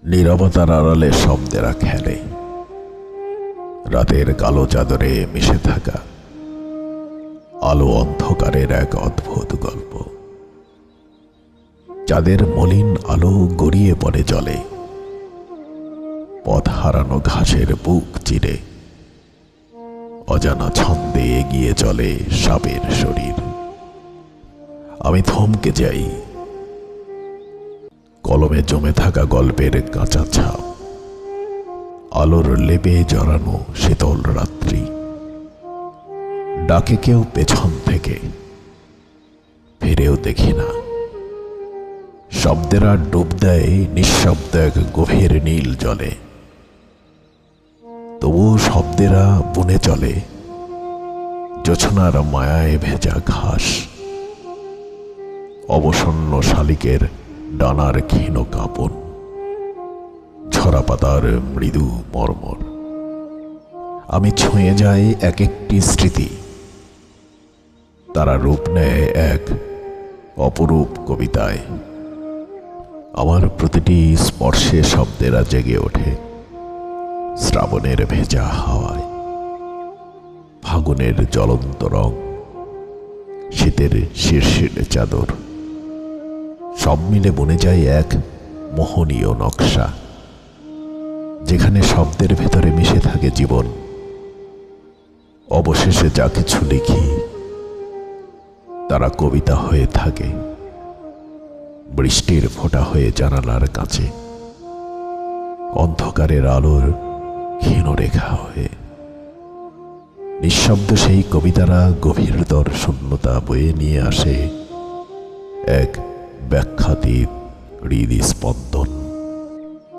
নীরবতার আড়ালে শব্দেরা খেলে, রাতের কালো চাদরে মিশে থাকা আলো অন্ধকারের এক অদ্ভুত গল্প। চাঁদের মলিন আলো গড়িয়ে পড়ে জলে, পথ হারানো ঘাসের বুক চিরে অজানা ছন্দে এগিয়ে চলে সাপের শরীর। আমি থমকে যাই, কলমে জমে থাকা গল্পের কাঁচা ছাপ, আলোর লেপে জড়ানো শীতল রাত্রি। ডাকে কেউ পেছন থেকে, ফিরেও দেখি না। শব্দেরা ডুব দেয় নিঃশব্দ এক গভীর নীল জলে, তবুও শব্দেরা বুনে চলে জোছনার মায়ায় ভেজা ঘাস, অবসন্ন শালিকের ডানার ক্ষীণ কাঁপন, ঝরা পাতার মৃদু মর্মর। আমি ছুঁয়ে যাই এক একটি স্মৃতি, তারা রূপ নেয় এক অপরূপ কবিতায়। আমার প্রতিটি স্পর্শে শব্দেরা জেগে ওঠে শ্রাবণের ভেজা হাওয়ায়, ফাগুনের জ্বলন্ত রং, শীতের শিরশির চাদর, সব মিলে বনে যায় এক মোহনীয় নকশা, যেখানে শব্দের ভেতরে মিশে থাকে জীবন। অবশেষে যা কিছু লিখি তারা কবিতা হয়ে থাকে, বৃষ্টির ফোঁটা হয়ে জানালার কাছে, অন্ধকারের আলোর ক্ষীণ রেখা হয়ে। নিঃশব্দ সেই কবিতারা গভীরতর শূন্যতা বয়ে নিয়ে আসে এক ব্যাখ্যাতীত হৃদস্পন্দন।